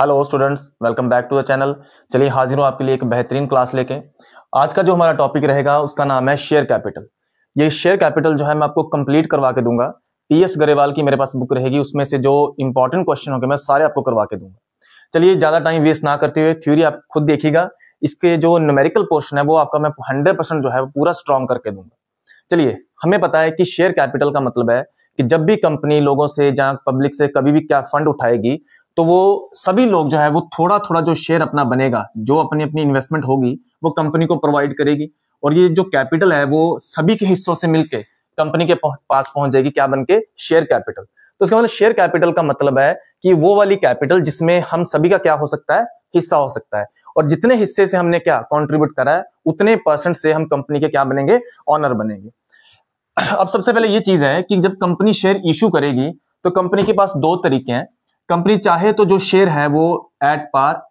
Hello students, welcome back to the channel. चलिए हाजिर हूँ आपके लिए एक बेहतरीन क्लास लेके। आज का जो हमारा टॉपिक रहेगा उसका नाम है शेयर कैपिटल। ये शेयर कैपिटल जो है मैं आपको कंप्लीट करवा के दूंगा। टीएस गरेवाल की मेरे पास बुक रहेगी, उसमें से जो इंपॉर्टेंट क्वेश्चन होंगे मैं सारे आपको करवा के दूंगा। चलिए ज्यादा टाइम वेस्ट ना करते हुए थ्योरी आप खुद देखिएगा। इसके जो न्यूमेरिकल पोर्शन है वो आपका मैं 100% जो है पूरा स्ट्रॉन्ग करके दूंगा। चलिए, हमें पता है कि शेयर कैपिटल का मतलब है कि जब भी कंपनी लोगों से या पब्लिक से कभी भी क्या फंड उठाएगी तो वो सभी लोग जो है वो थोड़ा थोड़ा जो शेयर अपना बनेगा, जो अपनी अपनी इन्वेस्टमेंट होगी वो कंपनी को प्रोवाइड करेगी। और ये जो कैपिटल है वो सभी के हिस्सों से मिलके कंपनी के पास पहुंच जाएगी, क्या बन के? Share capital. तो इसका मतलब शेयर कैपिटल का मतलब है कि वो वाली कैपिटल जिसमें हम सभी का क्या हो सकता है? हिस्सा हो सकता है। और जितने हिस्से से हमने क्या कंट्रीब्यूट करा है उतने परसेंट से हम कंपनी के क्या बनेंगे? ऑनर बनेंगे। अब सबसे पहले ये चीज है कि जब कंपनी शेयर इशू करेगी तो कंपनी के पास दो तरीके हैं। कंपनी चाहे तो जो शेयर है वो एट पार,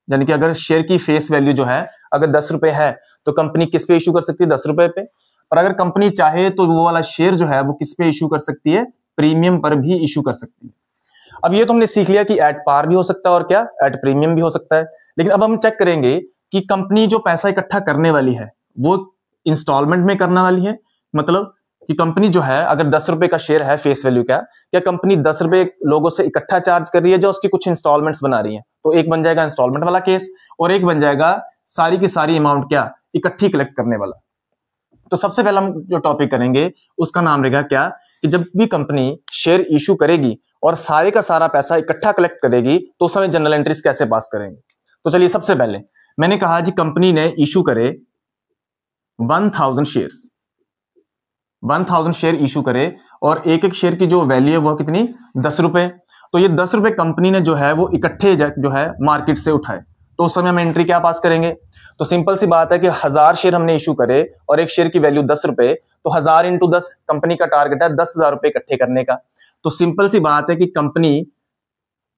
यानी कि अगर शेयर की फेस वैल्यू जो है अगर 10 रुपए है तो कंपनी किस पे इशू कर सकती है? 10 रुपए पे। और अगर कंपनी चाहे तो वो वाला शेयर जो है वो किस पे इशू कर सकती है? प्रीमियम पर भी इशू कर सकती है। अब ये तो हमने सीख लिया कि एट पार भी हो सकता है और क्या एट प्रीमियम भी हो सकता है। लेकिन अब हम चेक करेंगे कि कंपनी जो पैसा इकट्ठा करने वाली है वो इंस्टॉलमेंट में करने वाली है। मतलब कि कंपनी जो है अगर 10 रुपए का शेयर है फेस वैल्यू क्या कंपनी 10 रुपए लोगों से इकट्ठा चार्ज कर रही है जो उसकी कुछ इंस्टॉलमेंट्स बना रही है? तो एक बन जाएगा इंस्टॉलमेंट वाला केस और एक बन जाएगा सारी की सारी अमाउंट क्या इकट्ठी कलेक्ट करने वाला। तो सबसे पहला हम जो टॉपिक करेंगे उसका नाम रहेगा क्या कि जब भी कंपनी शेयर इशू करेगी और सारे का सारा पैसा इकट्ठा कलेक्ट करेगी तो उस समय जनरल एंट्रीज कैसे पास करेंगे। तो चलिए, सबसे पहले मैंने कहा जी कंपनी ने इशू करे 1000 शेयर्स, 1000 शेयर इशू करे और एक एक शेयर की जो वैल्यू है वो कितनी? 10 रुपए। तो ये 10 रुपए कंपनी ने जो है वो इकट्ठे जो है मार्केट से उठाए, तो उस समय हम एंट्री क्या पास करेंगे? तो सिंपल सी बात है कि 1000 शेयर हमने इशू करे और एक शेयर की वैल्यू 10 रुपए, तो 1000 इंटू 10 कंपनी का टारगेट है 10,000 रुपए इकट्ठे करने का। तो सिंपल सी बात है कि कंपनी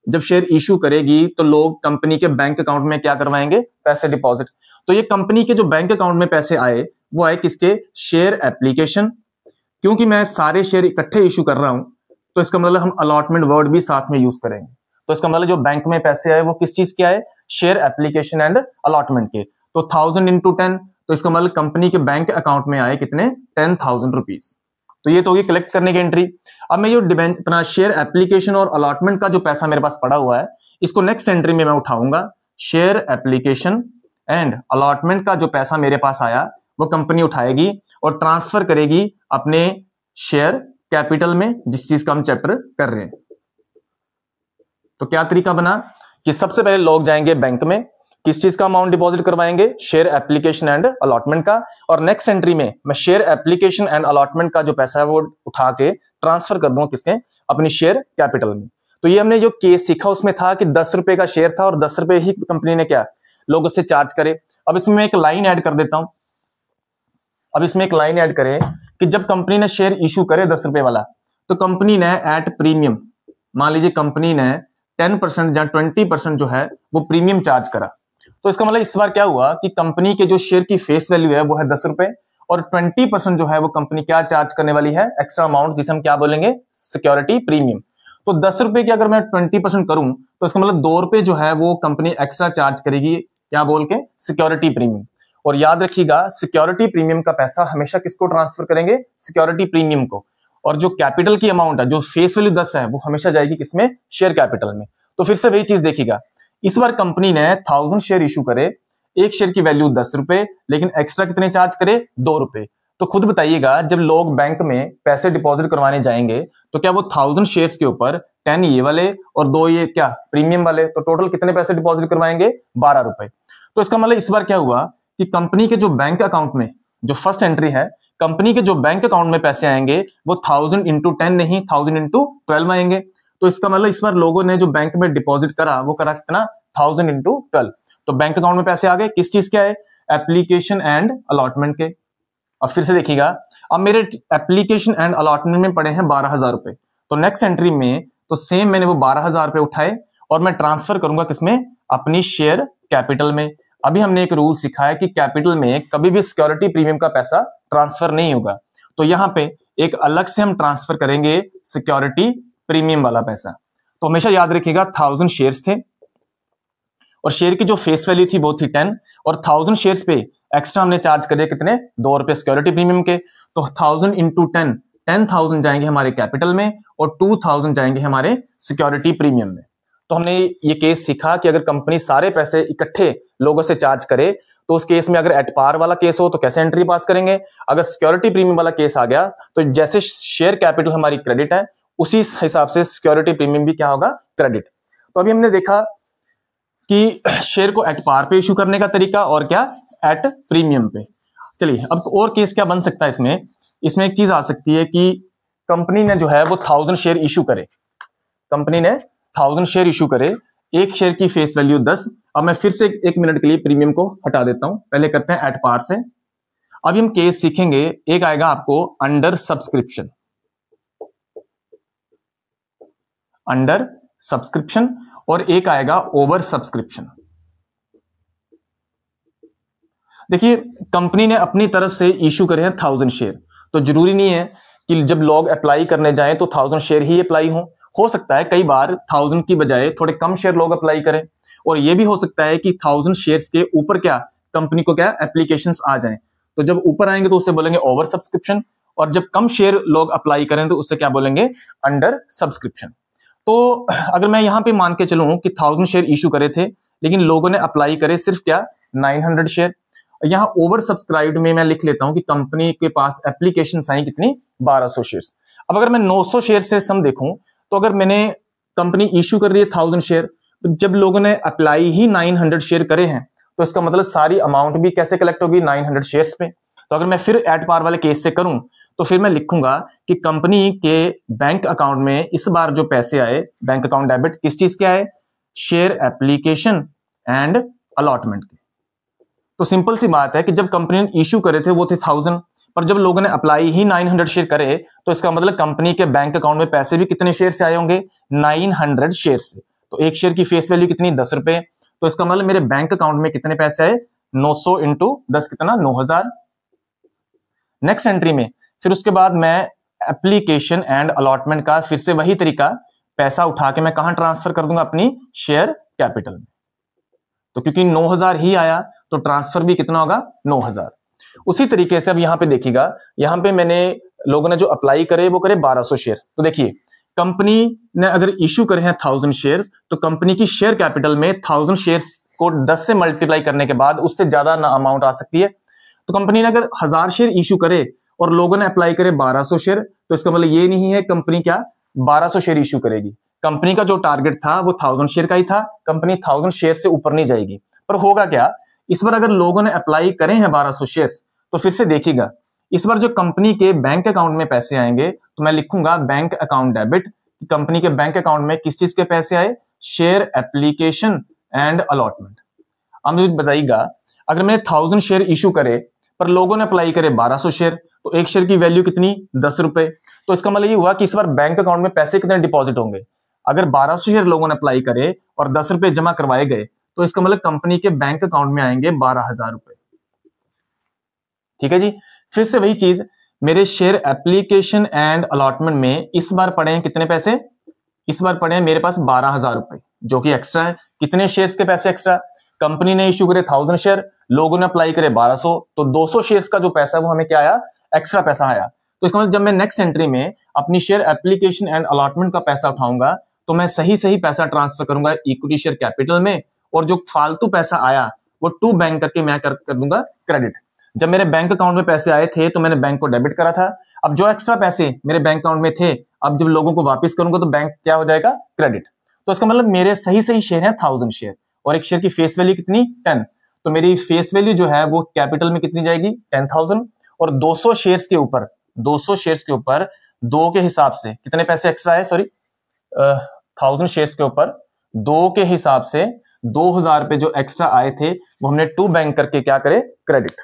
जब शेयर इशू करेगी तो लोग कंपनी के बैंक अकाउंट में क्या करवाएंगे? पैसे डिपॉजिट। तो ये कंपनी के जो बैंक अकाउंट में पैसे आए वो आए किसके? Share application. क्योंकि मैं सारे शेयर इकट्ठे इशू कर रहा हूं तो इसका मतलब हम अलॉटमेंट वर्ड भी साथ में यूज करेंगे। तो इसका मतलब जो बैंक में पैसे आए वो किस चीज के आए? शेयर एप्लीकेशन एंड अलॉटमेंट के। तो 1000 इंटू 10, तो इसका मतलब कंपनी के बैंक अकाउंट में आए कितने? 10,000 रुपीज। तो ये तो होगी कलेक्ट करने की एंट्री। अब मैं जो अपना शेयर एप्लीकेशन और अलॉटमेंट का जो पैसा मेरे पास पड़ा हुआ है इसको नेक्स्ट एंट्री में मैं उठाऊंगा। शेयर एप्लीकेशन एंड अलॉटमेंट का जो पैसा मेरे पास आया वो कंपनी उठाएगी और ट्रांसफर करेगी अपने शेयर कैपिटल में, जिस चीज का हम चैप्टर कर रहे हैं। तो क्या तरीका बना कि सबसे पहले लोग जाएंगे बैंक में, किस चीज का अमाउंट डिपॉजिट करवाएंगे? शेयर एप्लीकेशन एंड अलॉटमेंट का। और नेक्स्ट एंट्री में मैं शेयर एप्लीकेशन एंड अलॉटमेंट का जो पैसा है वो उठा के ट्रांसफर कर दूंगा किसके? अपनी शेयर कैपिटल में। तो ये हमने जो केस सीखा उसमें था कि 10 रुपए का शेयर था और 10 रुपए ही कंपनी ने क्या लोगों से चार्ज करे। अब इसमें मैं एक लाइन ऐड कर देता हूं। अब इसमें एक लाइन ऐड करें कि जब कंपनी ने शेयर इशू करे 10 रुपए वाला तो कंपनी ने एट प्रीमियम, मान लीजिए कंपनी ने 10% या 20% जो है वो प्रीमियम चार्ज करा। तो इसका मतलब इस बार क्या हुआ कि कंपनी के जो शेयर की फेस वैल्यू है वो है 10 रुपए और 20% जो है वो कंपनी क्या चार्ज करने वाली है? एक्स्ट्रा अमाउंट, जिसे हम क्या बोलेंगे? Security premium. तो 10 रुपए की अगर मैं 20% करूं तो इसका मतलब 2 रुपए जो है वो कंपनी एक्स्ट्रा चार्ज करेगी, क्या बोल के? Security premium. और याद रखिएगा सिक्योरिटी प्रीमियम का पैसा हमेशा किसको ट्रांसफर करेंगे? सिक्योरिटी प्रीमियम को। और जो कैपिटल की अमाउंट है, जो फेस वैल्यू 10 है, वो हमेशा जाएगी किसमें? शेयर कैपिटल में। तो फिर से वही चीज देखिएगा, इस बार कंपनी ने 1000 शेयर इशू करे, एक शेयर की वैल्यू 10 रुपए, लेकिन एक्स्ट्रा कितने चार्ज करे? 2 रुपए। तो खुद बताइएगा जब लोग बैंक में पैसे डिपॉजिट करवाने जाएंगे तो क्या वो 1000 शेयर्स के ऊपर 10 ये वाले और 2 ये क्या प्रीमियम वाले, तो टोटल कितने पैसे डिपॉजिट करवाएंगे? 12 रुपए। तो इसका मतलब इस बार क्या हुआ कि कंपनी के जो बैंक अकाउंट में जो फर्स्ट एंट्री है, कंपनी के जो बैंक अकाउंट में पैसे आएंगे वो 1000 इंटू 10 नहीं, 1000 इंटू 12 आएंगे। तो इसका मतलब इस बार लोगों ने जो बैंक में डिपॉजिट करा वो करा कितना? 1000 इंटू 12। तो बैंक अकाउंट में पैसे आ गए, किस चीज के आए? एप्लीकेशन एंड अलॉटमेंट के। अब फिर से देखिएगा, अब मेरे एप्लीकेशन एंड अलॉटमेंट में पड़े हैं 12,000 रुपए। तो नेक्स्ट एंट्री में तो सेम मैंने वो 12,000 रुपए उठाए और मैं ट्रांसफर करूंगा किसमें? अपनी शेयर कैपिटल में। अभी हमने एक रूल सीखा है कि कैपिटल में कभी भी सिक्योरिटी प्रीमियम का पैसा ट्रांसफर नहीं होगा। तो यहां पे एक अलग से हम ट्रांसफर करेंगे सिक्योरिटी प्रीमियम वाला पैसा। तो हमेशा याद रखिएगा 1000 शेयर्स थे और शेयर की जो फेस वैल्यू थी वो थी 10 और 1000 शेयर्स पे एक्स्ट्रा हमने चार्ज करे कितने, 2 रुपए सिक्योरिटी प्रीमियम के। तो 1000 इंटू 10, 10,000 जाएंगे हमारे कैपिटल में और 2000 जाएंगे हमारे सिक्योरिटी प्रीमियम में। तो हमने ये केस सीखा कि अगर कंपनी सारे पैसे इकट्ठे लोगों से चार्ज करे तो उस केस में अगर एट पार वाला केस हो तो कैसे एंट्री पास करेंगे, अगर सिक्योरिटी प्रीमियम वाला केस आ गया तो जैसे शेयर कैपिटल हमारी क्रेडिट है उसी हिसाब से सिक्योरिटी प्रीमियम भी क्या होगा, क्रेडिट। तो अभी हमने देखा कि शेयर को एट पार पे इशू करने का तरीका और क्या एट प्रीमियम पे। चलिए अब और केस क्या बन सकता है इसमें एक चीज आ सकती है कि कंपनी ने जो है वो 1000 शेयर इशू करे, कंपनी ने 1000 शेयर इशू करे, एक शेयर की फेस वैल्यू 10। अब मैं फिर से एक मिनट के लिए प्रीमियम को हटा देता हूं, पहले करते हैं एट पार से। अभी हम केस सीखेंगे, एक आएगा आपको अंडर सब्सक्रिप्शन, अंडर सब्सक्रिप्शन और एक आएगा ओवर सब्सक्रिप्शन। देखिए कंपनी ने अपनी तरफ से इशू करे हैं 1000 शेयर, तो जरूरी नहीं है कि जब लोग अप्लाई करने जाएं तो 1000 शेयर ही अप्लाई हो सकता है कई बार 1000 की बजाय थोड़े कम शेयर लोग अप्लाई करें, और यह भी हो सकता है कि 1000 शेयर्स के ऊपर क्या कंपनी को क्या एप्लीकेशंस आ जाएं, तो जब ऊपर आएंगे तो उससे बोलेंगे ओवर सब्सक्रिप्शन, और जब कम शेयर लोग अप्लाई करें तो उससे क्या बोलेंगे, अंडर सब्सक्रिप्शन। तो अगर मैं यहां पे मान के चलूं कि 1000 शेयर इशू करे थे लेकिन लोगों ने अप्लाई करे सिर्फ क्या 900 शेयर, यहां ओवर सब्सक्राइब्ड में मैं लिख लेता हूं कि कंपनी के पास एप्लीकेशन आई कितनी 1200 शेयर्स। अब अगर मैं 900 शेयर से सम देखूं तो अगर मैंने कंपनी इशू कर रही है 1000 शेयर, तो जब लोगों ने अप्लाई ही 900 शेयर करे हैं तो इसका मतलब सारी अमाउंट भी कैसे कलेक्ट होगी 900 शेयर्स पे। तो अगर मैं फिर एट पार वाले केस से करूं तो फिर मैं लिखूंगा कि कंपनी के बैंक अकाउंट में इस बार जो पैसे आए, बैंक अकाउंट डेबिट किस चीज के आए, शेयर एप्लीकेशन एंड अलॉटमेंट के। तो सिंपल सी बात है कि जब कंपनी ने इशू करे थे वो थे 1000, पर जब लोगों ने अप्लाई ही 900 शेयर करे तो इसका मतलब कंपनी के बैंक अकाउंट में पैसे भी कितने शेयर से आए होंगे, 900 शेयर से। तो एक शेयर की फेस वैल्यू कितनी 10 रुपए, तो इसका मतलब मेरे बैंक अकाउंट में कितने पैसे आए 900 इंटू 10 कितना 9000। नेक्स्ट एंट्री में फिर उसके बाद मैं एप्लीकेशन एंड अलॉटमेंट का फिर से वही तरीका, पैसा उठा के मैं कहां ट्रांसफर कर दूंगा, अपनी शेयर कैपिटल में। तो क्योंकि 9000 ही आया तो ट्रांसफर भी कितना होगा 9000। उसी तरीके से अब यहां पे देखिएगा, यहां पे मैंने लोगों ने जो अप्लाई करे वो करे 1200 शेयर। तो देखिए कंपनी ने अगर इशू करे हैं 1000 शेयर तो कंपनी की शेयर कैपिटल में 1000 शेयर्स को 10 से मल्टीप्लाई करने के बाद उससे ज्यादा ना अमाउंट आ सकती है। तो कंपनी ने अगर 1000 शेयर इशू करे और लोगों ने अप्लाई करे 1200 शेयर, तो इसका मतलब ये नहीं है कंपनी क्या 1200 शेयर इशू करेगी। कंपनी का जो टारगेट था वो 1000 शेयर का ही था, कंपनी 1000 शेयर से ऊपर नहीं जाएगी। पर होगा क्या, इस बार अगर लोगों ने अप्लाई करे हैं 1200 शेयर्स तो फिर से देखिएगा इस बार जो कंपनी के बैंक अकाउंट में पैसे आएंगे तो मैं लिखूंगा बैंक अकाउंट डेबिट। कंपनी के बैंक अकाउंट में किस चीज के पैसे आए, शेयर एप्लीकेशन एंड अलॉटमेंट। अब मुझे बताइएगा अगर मैं 1000 शेयर इशू करे पर लोगों ने अप्लाई करे 1200 शेयर, तो एक शेयर की वैल्यू कितनी 10 रुपए। तो इसका मतलब ये हुआ कि इस बार बैंक अकाउंट में पैसे कितने डिपॉजिट होंगे, अगर 1200 शेयर लोगों ने अप्लाई करे और 10 रुपए जमा करवाए गए तो इसका मतलब कंपनी के बैंक अकाउंट में आएंगे 12,000 रुपए। ठीक है जी। फिर से वही चीज, मेरे शेयर एप्लीकेशन एंड अलॉटमेंट में इस बार पड़े हैं कितने पैसे, इस बार पड़े हैं मेरे पास 12,000 रुपए जो कि एक्स्ट्रा है। कितने शेयर्स के पैसे एक्स्ट्रा, कंपनी ने इश्यू करे 1000 शेयर, लोगों ने अप्लाई करे 1200, तो 200 शेयर्स का जो पैसा वो हमें क्या आया, एक्स्ट्रा पैसा आया। तो इसका मतलब जब मैं नेक्स्ट एंट्री में अपनी शेयर एप्लीकेशन एंड अलॉटमेंट का पैसा उठाऊंगा तो मैं सही सही पैसा ट्रांसफर करूंगा इक्विटी शेयर कैपिटल में, और जो फालतू पैसा आया वो टू बैंक करके मैं कर दूंगा क्रेडिट। जब मेरे बैंक अकाउंट में पैसे आए थे तो मैंने बैंक को डेबिट करा था, अब जो एक्स्ट्रा पैसे मेरे बैंक अकाउंट में थे अब जब लोगों को वापस करूंगा तो बैंक क्या हो जाएगा, क्रेडिट। तो इसका मतलब मेरे सही सही शेयर है 1000 शेयर और एक शेयर की फेस वैल्यू कितनी 10, तो मेरी फेस वैल्यू जो है वो कैपिटल में कितनी जाएगी 10,000, और 200 शेयर्स के ऊपर 200 शेयर्स के ऊपर 2 के हिसाब से कितने पैसे एक्स्ट्रा है, सॉरी 1000 शेयर्स के ऊपर 2 के हिसाब से 2000 रुपए जो एक्स्ट्रा आए थे वो हमने टू बैंक करके क्या करे, क्रेडिट।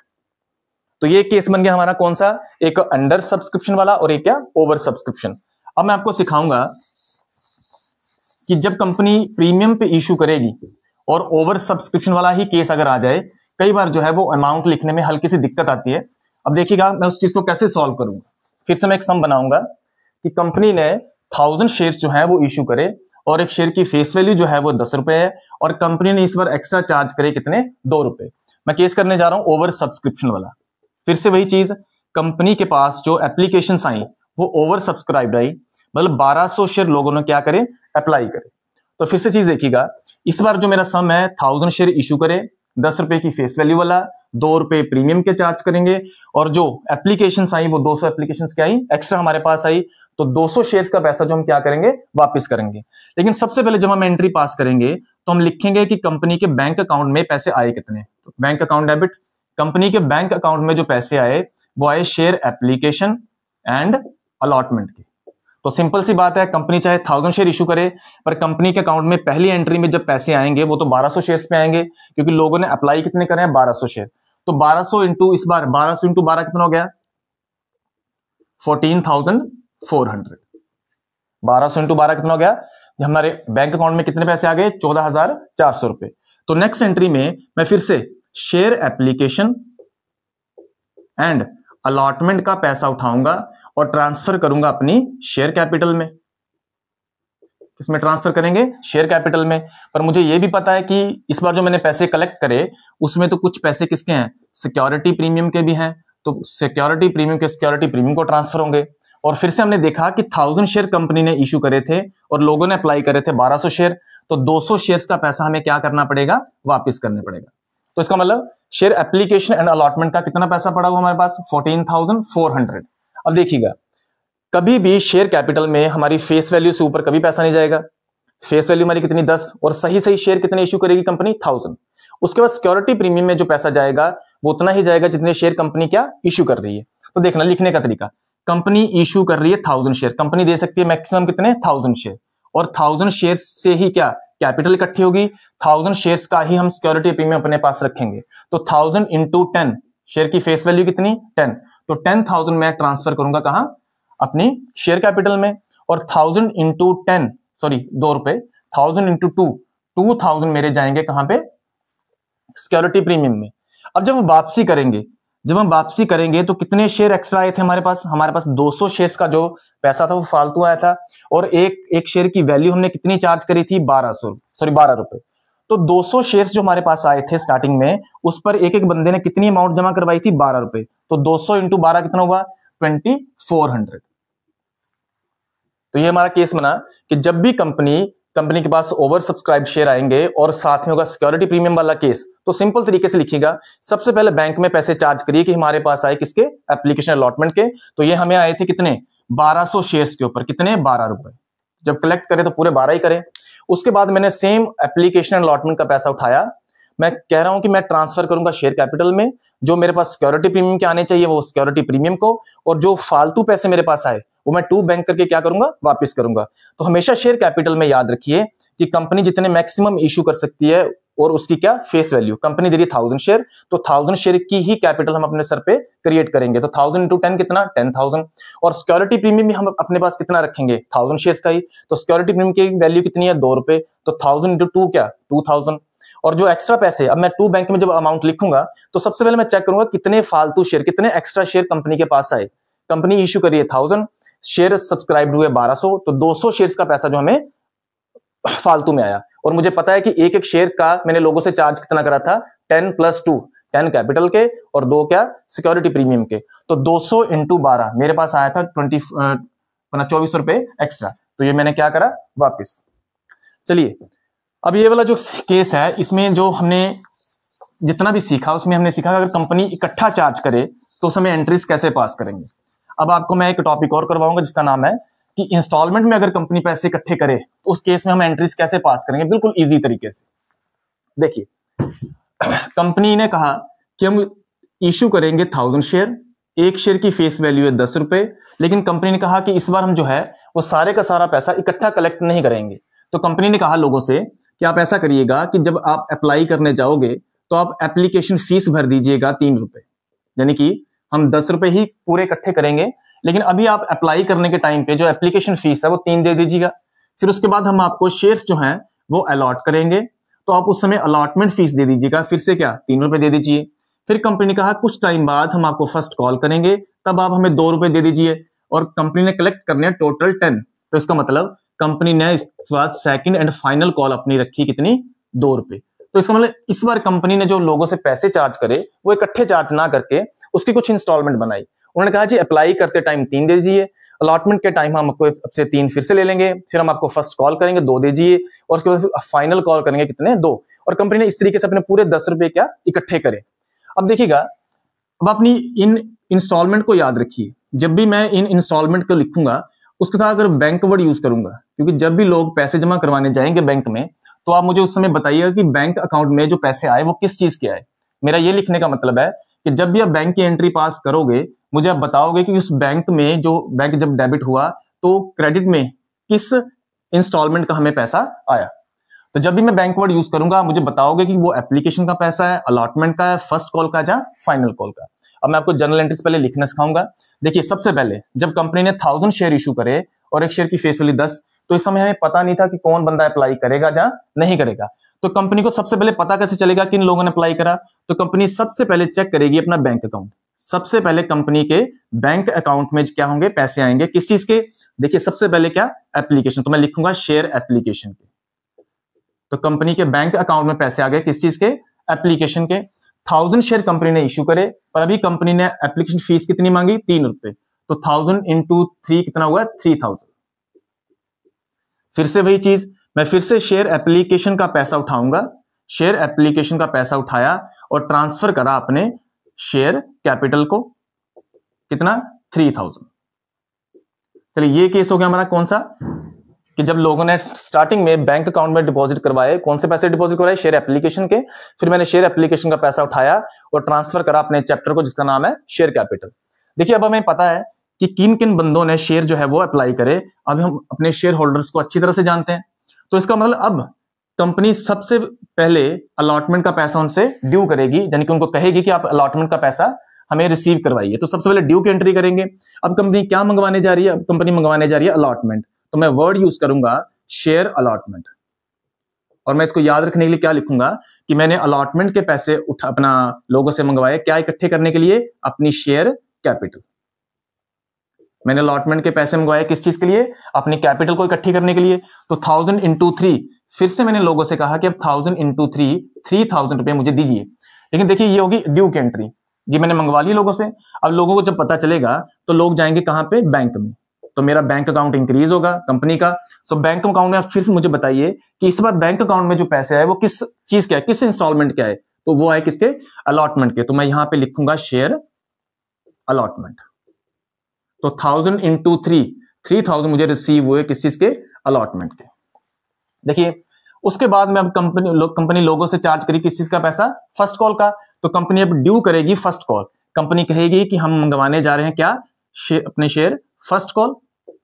तो ये केस बन गया हमारा कौन सा, एक अंडर सब्सक्रिप्शन वाला और एक क्या ओवर सब्सक्रिप्शन। अब मैं आपको सिखाऊंगा कि जब कंपनी प्रीमियम पे इशू करेगी और ओवर सब्सक्रिप्शन वाला ही केस अगर आ जाए, कई बार जो है वो अमाउंट लिखने में हल्की सी दिक्कत आती है। अब देखिएगा मैं उस चीज को कैसे सॉल्व करूंगा। फिर से मैं एक सम बनाऊंगा कि कंपनी ने 1000 शेयर्स जो है वो इशू करे और एक शेयर की फेस वैल्यू जो है वो 10 रुपए है, और कंपनी ने इस बार एक्स्ट्रा चार्ज करे कितने, 2 रुपए। मैं केस करने जा रहा हूं ओवर सब्सक्रिप्शन वाला। फिर से वही चीज, कंपनी के पास जो एप्लीकेशन आई वो ओवर सब्सक्राइब्ड आई, मतलब 1200 शेयर लोगों ने क्या करे, अप्लाई करे। तो फिर से चीज देखिएगा, इस बार जो मेरा सम है 1000 शेयर इशू करे, 10 रुपए की फेस वैल्यू वाला, 2 रुपए प्रीमियम के चार्ज करेंगे, और जो एप्लीकेशन आई वो 200 एप्लीकेशन क्या आई, एक्स्ट्रा हमारे पास आई, तो 200 शेयर्स का पैसा जो हम क्या करेंगे, वापस करेंगे। लेकिन सबसे पहले जब हम एंट्री पास करेंगे तो हम लिखेंगे कि कंपनी के बैंक अकाउंट में पैसे आए कितने। तो बैंक अकाउंट डेबिट, कंपनी के बैंक अकाउंट में जो पैसे आए वो आए शेयर एप्लीकेशन एंड अलॉटमेंट के। तो सिंपल सी बात है, कंपनी चाहे 1000 शेयर इशू करे, पर कंपनी के अकाउंट में पहली एंट्री में जब पैसे आएंगे वो तो 1200 शेयर्स पे आएंगे, क्योंकि लोगों ने अप्लाई कितने करे हैं, 1200 शेयर। तो 1200 इंटू इस बार 1200 इंटू 12 कितना हो गया, 14,400। 1200 इंटू 12 कितना हो गया, हमारे बैंक अकाउंट में कितने पैसे आ गए, 14,400 रुपए। तो नेक्स्ट एंट्री में मैं फिर से शेयर एप्लीकेशन एंड अलॉटमेंट का पैसा उठाऊंगा और ट्रांसफर करूंगा अपनी शेयर कैपिटल में। किसमें ट्रांसफर करेंगे, शेयर कैपिटल में। पर मुझे यह भी पता है कि इस बार जो मैंने पैसे कलेक्ट करे उसमें तो कुछ पैसे किसके हैं, सिक्योरिटी प्रीमियम के भी हैं, तो सिक्योरिटी प्रीमियम के सिक्योरिटी प्रीमियम को ट्रांसफर होंगे। और फिर से हमने देखा कि 1000 शेयर कंपनी ने इशू करे थे और लोगों ने अप्लाई करे थे 1200 शेयर, तो 200 शेयर्स का पैसा हमें क्या करना पड़ेगा, वापस करने पड़ेगा। तो इसका मतलब शेयर एप्लीकेशन एंड अलॉटमेंट का कितना पैसा पड़ा हुआ हमारे पास, 14,400। अब देखिएगा, कभी भी शेयर कैपिटल में हमारी फेस वैल्यू से ऊपर कभी पैसा नहीं जाएगा। फेस वैल्यू हमारी कितनी, 10, और सही सही शेयर कितने इशू करेगी कंपनी, 1000। उसके बाद सिक्योरिटी प्रीमियम में जो पैसा जाएगा वो उतना ही जाएगा जितने शेयर कंपनी क्या इशू कर रही है। तो देखना लिखने का तरीका, कंपनी इशू कर रही है 1000 शेयर, कंपनी दे सकती है मैक्सिमम कितने, 1000 शेयर, और 1000 शेयर से ही क्या कैपिटल इकट्ठी होगी, 1000 शेयर्स का ही हम सिक्योरिटी प्रीमियम अपने पास रखेंगे। तो 1000 इंटू 10, शेयर की फेस वैल्यू कितनी, 10, तो 10,000 मैं ट्रांसफर करूंगा कहां, अपनी शेयर कैपिटल में। और 1000 इंटू 10, सॉरी 2 रुपए, 1000 इंटू 2, 2000 मेरे जाएंगे कहां पे, सिक्योरिटी प्रीमियम में। अब जब हम वापसी करेंगे तो कितने शेयर एक्स्ट्रा आए थे हमारे पास 200 शेयर्स का जो पैसा था वो फालतू आया था, और एक शेयर की वैल्यू हमने कितनी चार्ज करी थी, 12 रुपए। तो 200 शेयर्स जो हमारे पास आए थे स्टार्टिंग में, उस पर एक एक बंदे ने कितनी अमाउंट जमा करवाई थी, 12 रुपए। तो 200 इंटू 12 कितना होगा, 2400। तो ये हमारा केस बना कि जब भी कंपनी के पास ओवर सब्सक्राइब शेयर आएंगे और साथ में होगा सिक्योरिटी प्रीमियम वाला केस, तो सिंपल तरीके से लिखिएगा, सबसे पहले बैंक में पैसे चार्ज करिए कि हमारे पास आए किसके, एप्लीकेशन अलॉटमेंट के। तो ये हमें आए थे कितने, 1200 शेयर्स के ऊपर कितने, 12 रुपए। जब कलेक्ट करें तो पूरे 12 ही करें। उसके बाद मैंने सेम एप्लीकेशन अलॉटमेंट का पैसा उठाया, मैं कह रहा हूं कि मैं ट्रांसफर करूंगा शेयर कैपिटल में, जो मेरे पास सिक्योरिटी प्रीमियम के आने चाहिए वो सिक्योरिटी प्रीमियम को, और जो फालतू पैसे मेरे पास आए वो मैं टू बैंक करके क्या करूंगा, वापस करूंगा। तो हमेशा शेयर कैपिटल में याद रखिए कि कंपनी जितने मैक्सिमम इशू कर सकती है और उसकी क्या फेस वैल्यू, कंपनी दे रही है 1000 शेयर, तो 1000 शेयर की ही कैपिटल हम अपने सर पे क्रिएट करेंगे। तो 1000 इंटू 10 कितना, 10,000। और सिक्योरिटी प्रीमियम भी हम अपने पास कितना रखेंगे, 1000 शेयर्स का ही। तो सिक्योरिटी प्रीमियम की वैल्यू कितनी है, 2 रुपए। तो 1000 इंटू 2 क्या, 2000। और जो एक्स्ट्रा पैसे, अब मैं टू बैंक में जब अमाउंट लिखूंगा तो सबसे पहले मैं चेक करूंगा कितने फालतू शेयर, कितने एक्स्ट्रा शेयर कंपनी के पास आए। कंपनी इशू करिए 1000 शेयर, सब्सक्राइब हुए 1200, तो 200 शेयर्स का पैसा जो हमें फालतू में आया। और मुझे पता है कि एक एक शेयर का मैंने लोगों से चार्ज कितना करा था, 10 + 2, 10 कैपिटल के और 2 क्या, सिक्योरिटी प्रीमियम के। तो 200 इंटू 12 मेरे पास आया था 24 रुपए एक्स्ट्रा। तो ये मैंने क्या करा, वापिस। चलिए अब ये वाला जो केस है, इसमें जो हमने जितना भी सीखा उसमें हमने सीखा अगर कंपनी इकट्ठा चार्ज करे तो उस समय एंट्रीज कैसे पास करेंगे। अब आपको मैं एक टॉपिक और करवाऊंगा जिसका नाम है कि इंस्टॉलमेंट में अगर कंपनी पैसे इकट्ठे करे तो उस केस में हम एंट्रीज कैसे पास करेंगे, बिल्कुल इजी तरीके से। देखिए, कंपनी ने कहा कि हम इशू करेंगे 1000 शेयर, एक शेयर की फेस वैल्यू है 10 रुपए, लेकिन कंपनी ने कहा कि इस बार हम जो है वो सारे का सारा पैसा इकट्ठा कलेक्ट नहीं करेंगे। तो कंपनी ने कहा लोगों से कि आप ऐसा करिएगा कि जब आप अप्लाई करने जाओगे तो आप एप्लीकेशन फीस भर दीजिएगा 3 रुपए, यानी कि हम 10 रुपए ही पूरे इकट्ठे करेंगे, लेकिन अभी आप अप्लाई करने के टाइम पे जो एप्लीकेशन फीस है वो 3 दे दीजिएगा। फिर उसके बाद हम आपको शेयर्स जो हैं वो अलॉट करेंगे, तो आप उस समय अलॉटमेंट फीस दे दीजिएगा, फिर से क्या 3 रुपए दे दीजिए। फिर कंपनी ने कहा कुछ टाइम बाद हम आपको फर्स्ट कॉल करेंगे, तब आप हमें 2 रुपए दे दीजिए, और कंपनी ने कलेक्ट करने टोटल 10। तो इसका मतलब कंपनी ने इस बाद सेकंड एंड फाइनल कॉल अपनी रखी कितनी, 2 रुपए। तो इसका मतलब इस बार कंपनी ने जो लोगों से पैसे चार्ज करे वो इकट्ठे चार्ज ना करके उसकी कुछ इंस्टॉलमेंट बनाई। उन्होंने कहा जी अप्लाई करते टाइम 3 दे दीजिए, अलॉटमेंट के टाइम हम आपको से 3 फिर से ले लेंगे, फिर हम आपको फर्स्ट कॉल करेंगे 2 दे दीजिए, और उसके बाद फाइनल कॉल करेंगे कितने, 2। और कंपनी ने इस तरीके से अपने पूरे 10 रुपए क्या इकट्ठे करे। अब देखिएगा, अब अपनी इन इंस्टॉलमेंट को याद रखिए, जब भी मैं इन इंस्टॉलमेंट को लिखूंगा उसके साथ अगर बैंक वर्ड यूज करूंगा, क्योंकि जब भी लोग पैसे जमा करवाने जाएंगे बैंक में तो आप मुझे उस समय बताइएगा कि बैंक अकाउंट में जो पैसे आए वो किस चीज के आए। मेरा ये लिखने का मतलब है कि जब भी आप बैंक की एंट्री पास करोगे मुझे आप बताओगे कि उस बैंक में जो बैंक जब डेबिट हुआ तो क्रेडिट में किस इंस्टॉलमेंट का हमें पैसा आया। तो जब भी मैं बैंक वर्ड यूज करूंगा मुझे बताओगे कि वो एप्लीकेशन का पैसा है, अलॉटमेंट का है, फर्स्ट कॉल का या फाइनल कॉल का। अब मैं आपको जनरल एंट्रीज पहले लिखना सिखाऊंगा। देखिए सबसे पहले जब कंपनी ने 1000 शेयर इशू करे और एक शेयर की फेस वैल्यू 10, तो इस समय हमें पता नहीं था कि कौन बंदा अप्लाई करेगा या नहीं करेगा। तो कंपनी को सबसे पहले पता कैसे चलेगा किन लोगों ने अप्लाई करा, तो कंपनी सबसे पहले चेक करेगी अपना बैंक अकाउंट। सबसे पहले कंपनी के बैंक अकाउंट में क्या होंगे, पैसे आएंगे किस चीज के। देखिए सबसे पहले क्या, एप्लीकेशन, तो मैं लिखूंगा शेयर एप्लीकेशन के। तो कंपनी के बैंक अकाउंट में पैसे आ गए किस चीज के, एप्लीकेशन के। 1000 शेयर कंपनी ने इशू करे और अभी कंपनी ने एप्लीकेशन फीस कितनी मांगी, 3 रुपए। तो 1000 इंटू 3 कितना हुआ, 3000। फिर से वही चीज, मैं फिर से शेयर एप्लीकेशन का पैसा उठाऊंगा, शेयर एप्लीकेशन का पैसा उठाया और ट्रांसफर करा अपने शेयर कैपिटल को, कितना, 3000। चलिए ये केस हो गया हमारा कौन सा, कि जब लोगों ने स्टार्टिंग में बैंक अकाउंट में डिपॉजिट करवाए, कौन से पैसे डिपॉजिट करवाए, शेयर एप्लीकेशन के। फिर मैंने शेयर एप्लीकेशन का पैसा उठाया और ट्रांसफर करा अपने चैप्टर को जिसका नाम है शेयर कैपिटल। देखिए अब हमें पता है कि किन किन बंदों ने शेयर जो है वो अप्लाई करे। अब हम अपने शेयर होल्डर्स को अच्छी तरह से जानते हैं, तो इसका मतलब अब कंपनी सबसे पहले अलॉटमेंट का पैसा उनसे ड्यू करेगी, यानी कि उनको कहेगी कि आप अलॉटमेंट का पैसा हमें रिसीव करवाइए। तो सबसे पहले ड्यू की एंट्री करेंगे। अब कंपनी क्या मंगवाने जा रही है, अब कंपनी मंगवाने जा रही है अलॉटमेंट। तो मैं वर्ड यूज करूंगा शेयर अलॉटमेंट, और मैं इसको याद रखने के लिए क्या लिखूंगा कि मैंने अलॉटमेंट के पैसे अपना लोगों से मंगवाए, क्या इकट्ठे करने के लिए, अपनी शेयर कैपिटल। मैंने अलॉटमेंट के पैसे मंगवाए किस चीज के लिए, अपनी कैपिटल को इकट्ठी करने के लिए। तो 1000 इंटू 3, फिर से मैंने लोगों से कहा कि अब 1000 इंटू 3, 3000 रुपए मुझे दीजिए। लेकिन देखिए ये होगी ड्यू की एंट्री, जी मैंने मंगवा ली लोगों से। अब लोगों को जब पता चलेगा तो लोग जाएंगे कहां पे, बैंक में। तो मेरा बैंक अकाउंट इंक्रीज होगा कंपनी का। सो बैंक अकाउंट में फिर से मुझे बताइए कि इस बार बैंक अकाउंट में जो पैसे आए वो किस चीज के है, किस इंस्टॉलमेंट के आए, तो वो आए किसके, अलॉटमेंट के। तो मैं यहां पे लिखूंगा शेयर अलॉटमेंट। तो 1000 इंटू 3, 3000 मुझे रिसीव हुए किस चीज के, अलॉटमेंट के। देखिए उसके बाद में अब कंपनी लोगों से चार्ज करी किस चीज का पैसा, फर्स्ट कॉल का। तो कंपनी अब ड्यू करेगी फर्स्ट कॉल। कंपनी कहेगी कि हम मंगवाने जा रहे हैं क्या, अपने शेयर फर्स्ट कॉल।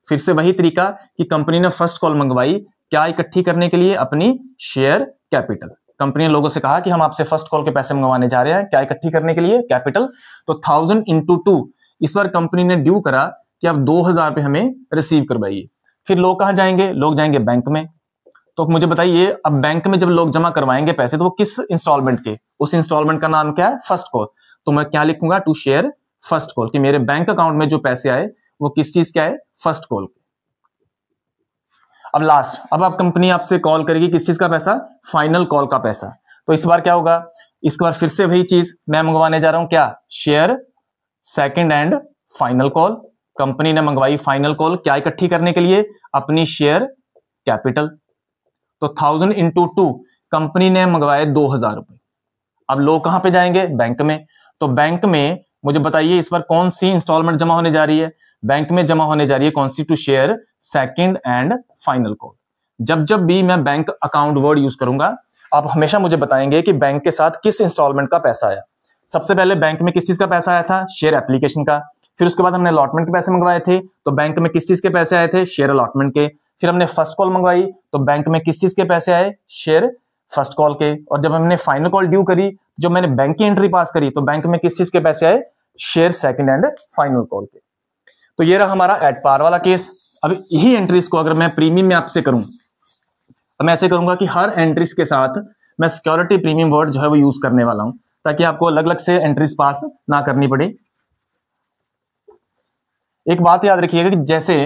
फिर से वही तरीका कि कंपनी ने फर्स्ट कॉल मंगवाई, क्या इकट्ठी करने के लिए, अपनी शेयर कैपिटल। कंपनी ने लोगों से कहा कि हम आपसे फर्स्ट कॉल के पैसे मंगवाने जा रहे हैं, क्या इकट्ठी करने के लिए, कैपिटल। तो 1000 इंटू 2, इस बार कंपनी ने ड्यू करा कि आप 2000 रुपए हमें रिसीव करवाइए। फिर लोग कहां जाएंगे, लोग जाएंगे बैंक में। तो मुझे बताइए अब बैंक में जब लोग जमा करवाएंगे पैसे तो वो किस इंस्टॉलमेंट के, उस इंस्टॉलमेंट का नाम क्या है, फर्स्ट कॉल। तो मैं क्या लिखूंगा, टू शेयर फर्स्ट कॉल, कि मेरे बैंक अकाउंट में जो पैसे आए वो किस चीज के आए, फर्स्ट कॉल के। अब लास्ट, अब कंपनी आपसे कॉल करेगी किस चीज का पैसा, फाइनल कॉल का पैसा। तो इस बार क्या होगा, इस बार फिर से वही चीज मैं मंगवाने जा रहा हूं, क्या, share second and final call. Company ने मंगवाई फाइनल कॉल, क्या इकट्ठी करने के लिए, अपनी शेयर कैपिटल। तो 1000 इंटू 2, कंपनी ने मंगवाए 2000 रुपए। अब लोग कहां पे जाएंगे, बैंक में। तो बैंक में मुझे बताइए इस बार कौन सी इंस्टॉलमेंट जमा होने जा रही है, बैंक में जमा होने जा रही है कौन सी, to share second and final call. जब भी मैं बैंक अकाउंट वर्ड यूज करूंगा आप हमेशा मुझे बताएंगे कि बैंक के साथ किस इंस्टॉलमेंट का पैसा आया। सबसे पहले बैंक में किस चीज का पैसा आया था, शेयर एप्लीकेशन का। फिर उसके बाद हमने अलॉटमेंट के पैसे मंगवाए थे, तो बैंक में किस चीज के पैसे आए थे, शेयर अलॉटमेंट के। फिर हमने फर्स्ट कॉल मंगवाई तो बैंक में किस चीज के पैसे आए, शेयर फर्स्ट कॉल के। और जब हमने फाइनल कॉल ड्यू करी, जब मैंने बैंक की एंट्री पास करी, तो बैंक में किस चीज के पैसे आए, share second and final call के। तो ये रहा हमारा एट पार वाला केस। अब यही एंट्रीज को अगर मैं प्रीमियम में आपसे करूं तो मैं ऐसे करूंगा कि हर एंट्रीज के साथ मैं सिक्योरिटी प्रीमियम वर्ड जो है वो यूज करने वाला हूं, ताकि आपको अलग अलग से एंट्रीज पास ना करनी पड़े। एक बात याद रखिएगा कि जैसे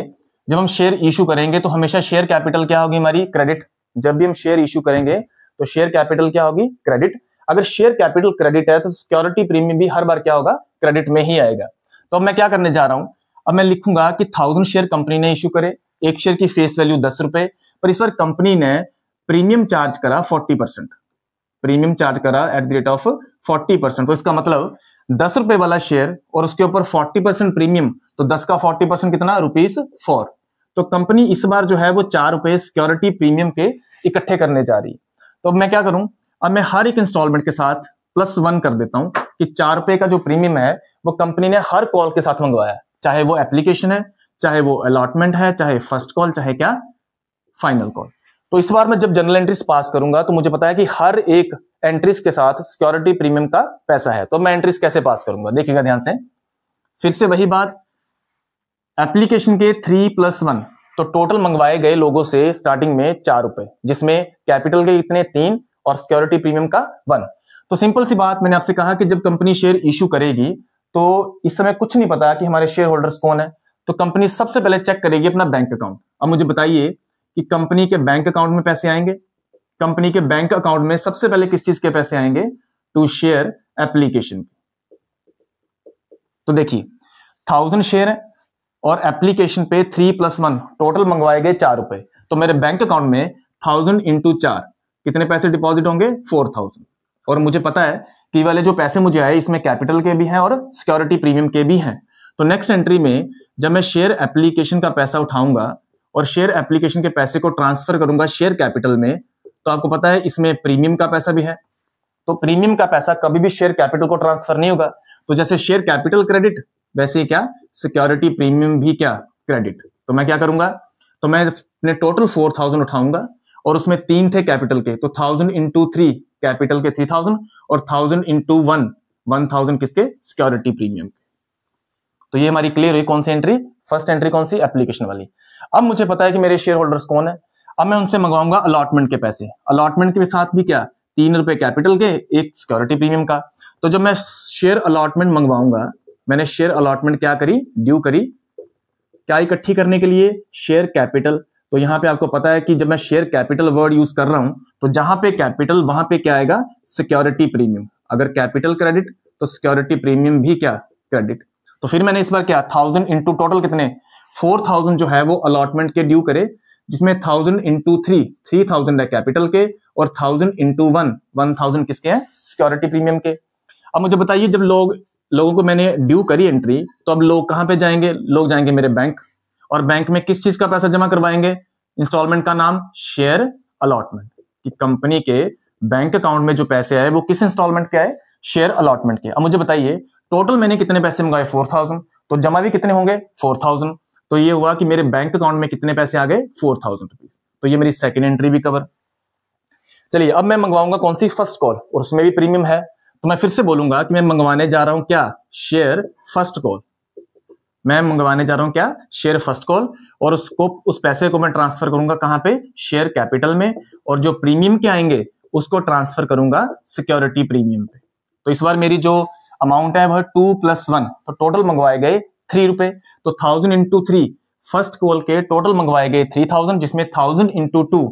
जब हम शेयर इशू करेंगे तो हमेशा शेयर कैपिटल क्या होगी हमारी, क्रेडिट। जब भी हम शेयर इशू करेंगे तो शेयर कैपिटल क्या होगी, क्रेडिट। अगर शेयर कैपिटल क्रेडिट है तो सिक्योरिटी प्रीमियम भी हर बार क्या होगा, क्रेडिट में ही आएगा। तो अब मैं क्या करने जा रहा हूं, अब मैं लिखूंगा कि 1000 शेयर कंपनी ने इशू करे, एक शेयर की फेस वैल्यू 10 रुपए, पर इस बार कंपनी ने प्रीमियम चार्ज करा 40%, प्रीमियम चार्ज करा एट द रेट ऑफ 40%। तो इसका मतलब 10 रुपए वाला शेयर और उसके ऊपर 40% प्रीमियम, तो 10 का 40% कितना, ₹4। तो कंपनी इस बार जो है वो 4 रुपए सिक्योरिटी प्रीमियम के इकट्ठे करने जा रही है। तो अब मैं क्या करूं, अब मैं हर एक इंस्टॉलमेंट के साथ +1 कर देता हूं कि 4 रुपए का जो प्रीमियम है वो कंपनी ने हर कॉल के साथ मंगवाया, चाहे वो एप्लीकेशन है, चाहे वो अलॉटमेंट है, चाहे फर्स्ट कॉल, चाहे क्या फाइनल कॉल। तो इस बार मैं जब जनरल एंट्रीज पास करूंगा तो मुझे पता है कि हर एक एंट्रीज के साथ सिक्योरिटी प्रीमियम का पैसा है। तो मैं एंट्रीज कैसे पास करूंगा, देखिएगा ध्यान से। फिर से वही बात, एप्लीकेशन के 3+1, तो टोटल मंगवाए गए लोगों से स्टार्टिंग में 4 रुपए, जिसमें कैपिटल के इतने 3 और सिक्योरिटी प्रीमियम का 1। तो सिंपल सी बात, मैंने आपसे कहा कि जब कंपनी शेयर इशू करेगी तो इस समय कुछ नहीं पता कि हमारे शेयर होल्डर्स कौन है, तो कंपनी सबसे पहले चेक करेगी अपना बैंक अकाउंट। अब मुझे बताइए कि कंपनी के बैंक अकाउंट में पैसे आएंगे, कंपनी के बैंक अकाउंट में सबसे पहले किस चीज के पैसे आएंगे, टू शेयर एप्लीकेशन। तो देखिए 1000 शेयर है और एप्लीकेशन पे 3+1, टोटल मंगवाए गए 4 रुपए, तो मेरे बैंक अकाउंट में 1000 × 4 कितने पैसे डिपॉजिट होंगे, 4000। और मुझे पता है कि वाले जो पैसे मुझे आए इसमें कैपिटल के भी हैं और सिक्योरिटी प्रीमियम के भी हैं। तो नेक्स्ट एंट्री में जब मैं शेयर एप्लीकेशन का पैसा उठाऊंगा और शेयर एप्लीकेशन के पैसे को ट्रांसफर करूंगा शेयर कैपिटल में, तो आपको पता है इसमें प्रीमियम का पैसा भी है। तो प्रीमियम का पैसा कभी भी शेयर कैपिटल को ट्रांसफर नहीं होगा। तो जैसे शेयर कैपिटल क्रेडिट, वैसे ही क्या सिक्योरिटी प्रीमियम भी क्या क्रेडिट। तो मैं क्या करूंगा, तो मैं अपने टोटल 4000 उठाऊंगा और उसमें 3 थे कैपिटल के, तो 1000 × 3 कैपिटल के 3000 और 1000 × 1 1000 किसके, सिक्योरिटी प्रीमियम के। तो ये हमारी क्लियर हुई कौन सी एंट्री, फर्स्ट एंट्री कौन सी, एप्लीकेशन वाली। अब मुझे पता है कि मेरे शेयर होल्डर्स कौन है, अब मैं उनसे मंगवाऊंगा अलॉटमेंट के पैसे। अलॉटमेंट के साथ भी क्या, 3 रुपए कैपिटल के, 1 सिक्योरिटी प्रीमियम का। तो जब मैं शेयर अलॉटमेंट मंगवाऊंगा, मैंने शेयर अलॉटमेंट क्या करी, ड्यू करी, क्या इकट्ठी करने के लिए, शेयर कैपिटल। तो यहां पे आपको पता है कि जब मैं शेयर कैपिटल वर्ड यूज कर रहा हूं तो जहां पे कैपिटल वहां पे क्या आएगा, सिक्योरिटी प्रीमियम। अगर कैपिटल क्रेडिट तो सिक्योरिटी प्रीमियम भी क्या, क्रेडिट। तो फिर मैंने इस बार क्या 1000 × टोटल कितने 4000 जो है वो अलॉटमेंट के ड्यू करे, जिसमें 1000 × 3 3000 है कैपिटल के और 1000 × 1 1000 किसके हैं, सिक्योरिटी प्रीमियम के। अब मुझे बताइए जब लोगों को मैंने ड्यू करी एंट्री, तो अब लोग कहां पे जाएंगे, लोग जाएंगे मेरे बैंक, और बैंक में किस चीज का पैसा जमा करवाएंगे, इंस्टॉलमेंट का नाम शेयर अलॉटमेंट। कि कंपनी के बैंक अकाउंट में जो पैसे आए वो किस इंस्टॉलमेंट के आए, शेयर अलॉटमेंट के। अब मुझे बताइए टोटल मैंने कितने पैसे मंगाए, 4000, तो जमा भी कितने होंगे, 4000। तो ये हुआ कि मेरे बैंक अकाउंट में कितने पैसे आ गए, 4000 रुपीज। तो ये मेरी सेकेंड एंट्री भी कवर। चलिए अब मैं मंगवाऊंगा कौन सी, फर्स्ट कॉल, और उसमें भी प्रीमियम है। तो मैं फिर से बोलूंगा कि मैं मंगवाने जा रहा हूं क्या, शेयर फर्स्ट कॉल। मैं मंगवाने जा रहा हूं क्या, शेयर फर्स्ट कॉल, और उस पैसे को मैं ट्रांसफर करूंगा कहां पे, शेयर कैपिटल में, और जो प्रीमियम के आएंगे उसको ट्रांसफर करूंगा सिक्योरिटी प्रीमियम पे। तो इस बार मेरी जो अमाउंट है वह 2+1, तो टोटल मंगवाए गए 3 रुपए। तो 1000 × 3 फर्स्ट कॉल के टोटल मंगवाए गए 3000, जिसमें 1000 × 2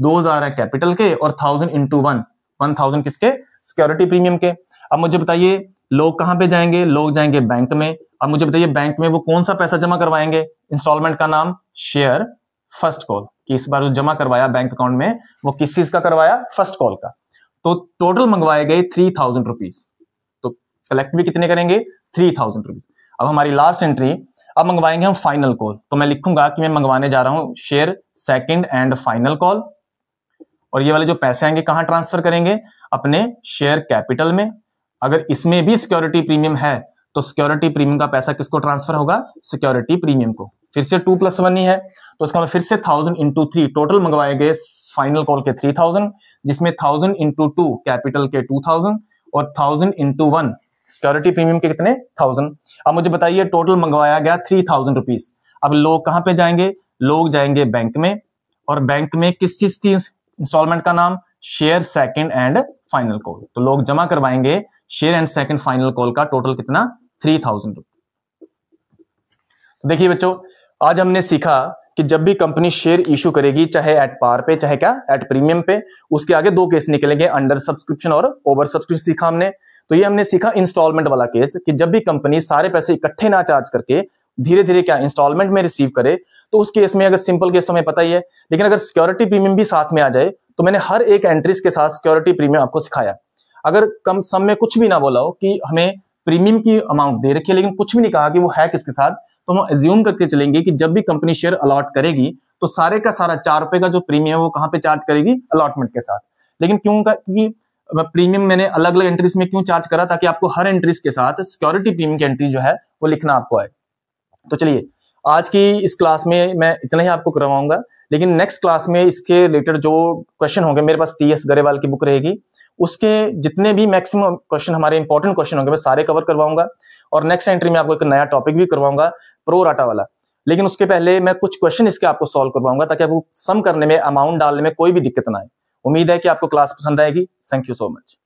2000 है कैपिटल के और 1000 × 1 1000 किसके, सिक्योरिटी प्रीमियम के। अब मुझे बताइए लोग कहां पे जाएंगे, लोग जाएंगे बैंक में। अब मुझे बताइए बैंक में वो कौन सा पैसा जमा करवाएंगे, इंस्टॉलमेंट का नाम शेयर फर्स्ट कॉल, कि इस बार जो जमा करवाया बैंक अकाउंट में वो किस चीज का करवाया, फर्स्ट कॉल का। तो टोटल मंगवाए गए 3000 रुपीज, तो कलेक्ट भी कितने करेंगे, 3000 रुपीज। अब हमारी लास्ट एंट्री, अब मंगवाएंगे हम फाइनल कॉल। तो मैं लिखूंगा कि मैं मंगवाने जा रहा हूं share second and final call, और ये वाले जो पैसे आएंगे कहां ट्रांसफर करेंगे, अपने शेयर कैपिटल में। अगर इसमें भी सिक्योरिटी प्रीमियम है तो सिक्योरिटी प्रीमियम का पैसा किसको ट्रांसफर होगा, सिक्योरिटी प्रीमियम को। फिर से 2+1 ही है, तो इसका मतलब फिर से 1000 × 3 टोटल मंगवाए गए फाइनल कॉल के 3000, जिसमें 1000 × 2 कैपिटल के 2000 और 1000 × 1 सिक्योरिटी प्रीमियम के कितने, 1000। अब मुझे बताइए टोटल मंगवाया गया 3000 रुपीज। अब लोग कहां पे जाएंगे, लोग जाएंगे बैंक में, और बैंक में किस चीज की इंस्टॉलमेंट का नाम, share second and final call. तो लोग जमा करवाएंगे share and second final call का टोटल कितना, 3000 रुपीज। तो देखिए बच्चों, आज हमने सीखा कि जब भी कंपनी शेयर इशू करेगी, चाहे एट पार पे चाहे क्या एट प्रीमियम पे, उसके आगे दो केस निकलेंगे, अंडर सब्सक्रिप्शन और ओवर सब्सक्रिप्शन सीखा हमने। तो ये हमने सीखा इंस्टॉलमेंट वाला केस कि जब भी कंपनी सारे पैसे इकट्ठे ना चार्ज करके धीरे धीरे क्या इंस्टॉलमेंट में रिसीव करे, तो उस केस में अगर सिंपल केस तो हमें पता ही है, लेकिन अगर सिक्योरिटी प्रीमियम भी साथ में आ जाए तो मैंने हर एक एंट्रीज के साथ सिक्योरिटी प्रीमियम आपको सिखाया। अगर कम सम में कुछ भी ना बोला हो कि हमें प्रीमियम की अमाउंट दे रखी है लेकिन कुछ भी नहीं कहा कि वो है किसके साथ, तो हम एज्यूम करके चलेंगे कि जब भी कंपनी शेयर अलॉट करेगी तो सारे का सारा 4 रुपए का जो प्रीमियम है वो कहां पे चार्ज करेगी, अलॉटमेंट के साथ। लेकिन क्यों, क्योंकि प्रीमियम मैंने अलग अलग एंट्रीज में क्यों चार्ज करा, ताकि आपको हर एंट्रीज के साथ सिक्योरिटी प्रीमियम की एंट्री जो है वो लिखना आपको आए। तो चलिए आज की इस क्लास में मैं इतना ही आपको करवाऊंगा, लेकिन नेक्स्ट क्लास में इसके रिलेटेड जो क्वेश्चन होंगे, मेरे पास टीएस गरेवाल की बुक रहेगी, उसके जितने भी मैक्सिमम क्वेश्चन हमारे इंपॉर्टेंट क्वेश्चन होंगे मैं सारे कवर करवाऊंगा। और नेक्स्ट एंट्री में आपको एक नया टॉपिक भी करवाऊंगा, प्रो राटा वाला। लेकिन उसके पहले मैं कुछ क्वेश्चन इसके आपको सॉल्व करवाऊंगा ताकि आपको सम करने में, अमाउंट डालने में कोई भी दिक्कत ना आए। उम्मीद है कि आपको क्लास पसंद आएगी। Thank you so much.